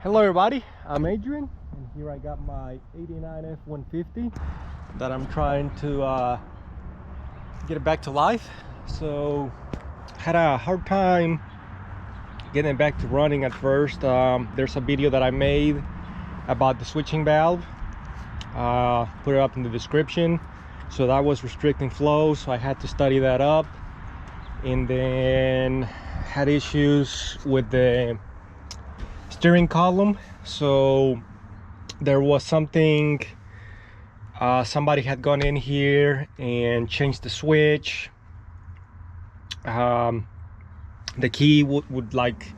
Hello everybody, I'm Adrian, and here I got my 89 F-150 that I'm trying to get it back to life. So had a hard time getting it back to running at first. There's a video that I made about the switching valve, put it up in the description. So that was restricting flow, so I had to study that up, and then had issues with the steering column. So there was something, somebody had gone in here and changed the switch. The key would like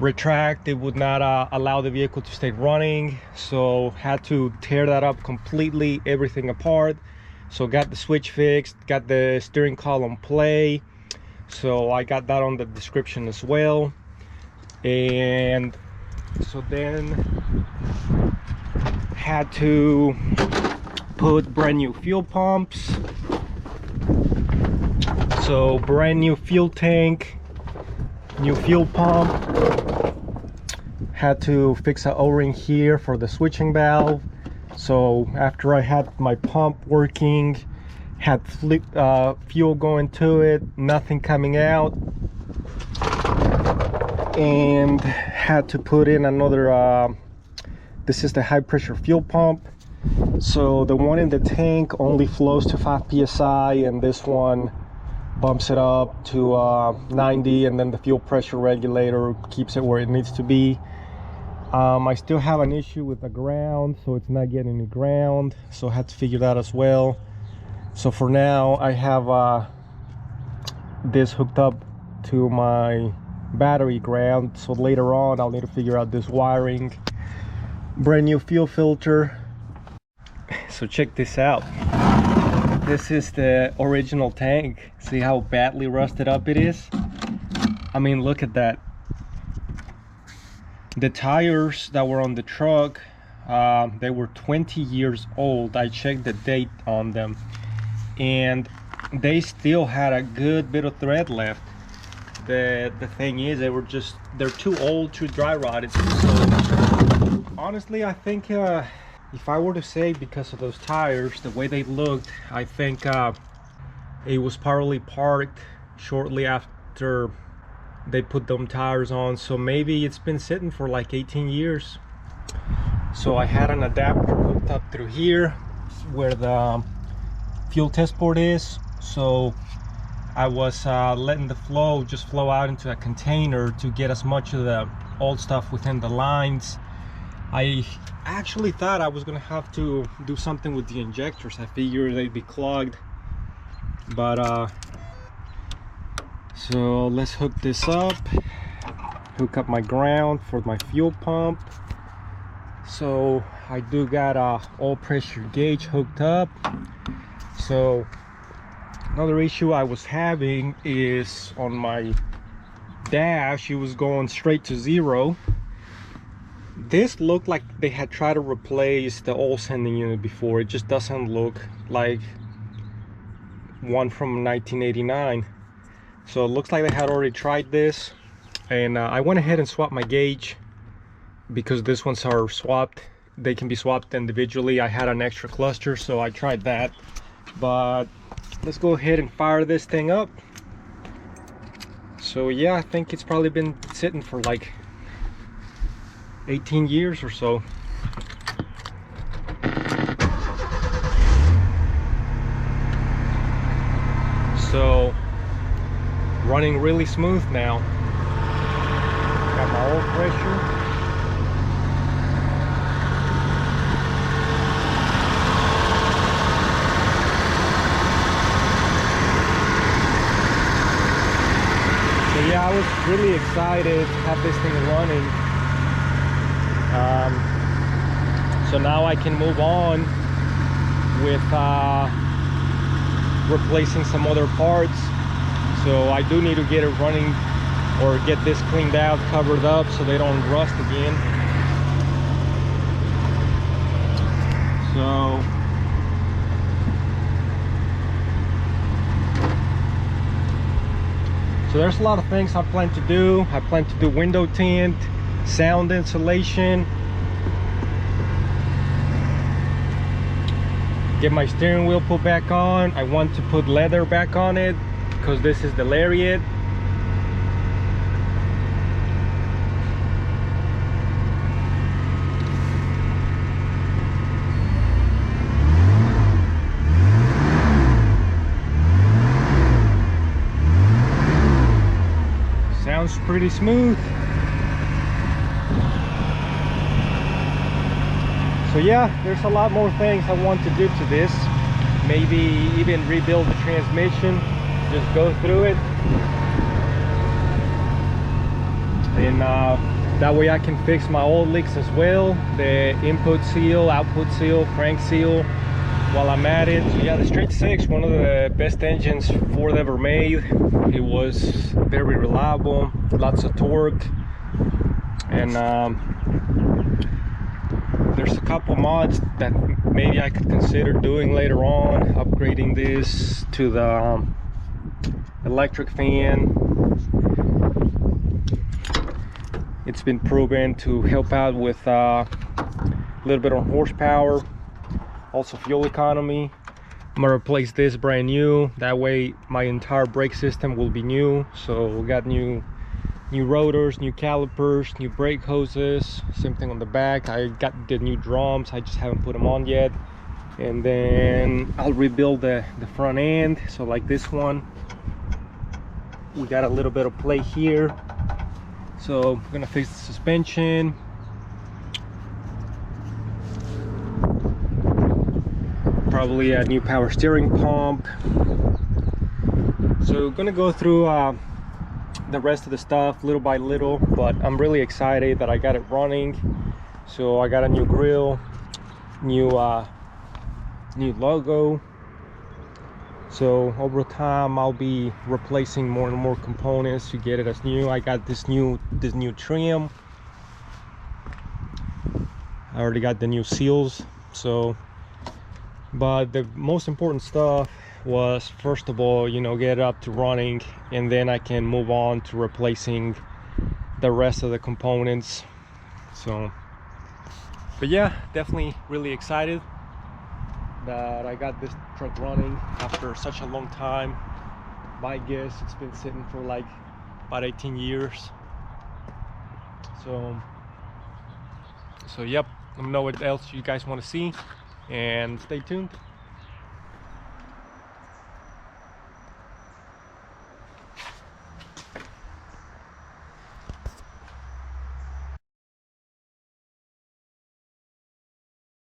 retract, it would not allow the vehicle to stay running, so had to tear that up completely, everything apart. So got the switch fixed, got the steering column play, so I got that on the description as well. And so then had to put brand new fuel pumps, so brand new fuel tank, new fuel pump. Had to fix an o-ring here for the switching valve. So after I had my pump working, had fuel going to it, nothing coming out, and had to put in another, this is the high pressure fuel pump. So the one in the tank only flows to 5 psi, and this one bumps it up to 90, and then the fuel pressure regulator keeps it where it needs to be. I still have an issue with the ground, so it's not getting any ground, so I had to figure that as well. So for now I have this hooked up to my battery ground, so later on I'll need to figure out this wiring. Brand new fuel filter. So check this out, this is the original tank. See how badly rusted up it is? I mean, look at that. The tires that were on the truck, they were 20 years old. I checked the date on them, and they still had a good bit of thread left. The thing is, they're too old, too dry rotted. So honestly, I think if I were to say, because of those tires, the way they looked, I think it was probably parked shortly after they put them tires on. So maybe it's been sitting for like 18 years. So I had an adapter hooked up through here where the fuel test port is. So I was letting the flow just flow out into a container to get as much of the old stuff within the lines. I actually thought I was gonna have to do something with the injectors. I figured they'd be clogged, but so let's hook this up, hook up my ground for my fuel pump. So I do got a oil pressure gauge hooked up. So another issue I was having is on my dash, it was going straight to 0. This looked like they had tried to replace the oil sending unit before. It just doesn't look like one from 1989. So it looks like they had already tried this, and I went ahead and swapped my gauge because these ones are swapped. They can be swapped individually. I had an extra cluster, so I tried that. But let's go ahead and fire this thing up. So yeah, I think it's probably been sitting for like 18 years or so. So running really smooth now. Got my oil pressure. So yeah, I was really excited to have this thing running. So now I can move on with replacing some other parts. So I do need to get it running, or get this cleaned out, covered up, so they don't rust again. So there's a lot of things I plan to do. I plan to do window tint, sound insulation. Get my steering wheel put back on. I want to put leather back on it because this is the lariat. Sounds pretty smooth. So yeah, there's a lot more things I want to do to this. Maybe even rebuild the transmission, just go through it. And that way I can fix my old leaks as well. The input seal, output seal, crank seal while I'm at it. So yeah, the Straight 6, one of the best engines Ford ever made. It was very reliable, lots of torque. And there's a couple mods that maybe I could consider doing later on, upgrading this to the electric fan. It's been proven to help out with a little bit on horsepower, also fuel economy. I'm gonna replace this brand new, that way my entire brake system will be new. So we got new rotors, new calipers, new brake hoses, same thing on the back. I got the new drums, I just haven't put them on yet. And then I'll rebuild the front end. So like this one, we got a little bit of play here. So I'm gonna fix the suspension. Probably a new power steering pump. So gonna go through the rest of the stuff little by little, but I'm really excited that I got it running. So I got a new grill, new logo. So over time I'll be replacing more and more components to get it as new. I got this new trim. I already got the new seals. So but the most important stuff was, first of all, you know, get it up to running, and then I can move on to replacing the rest of the components. So but yeah, definitely really excited that I got this truck running after such a long time. My guess, it's been sitting for like about 18 years. So yep, let me know what else you guys want to see and stay tuned.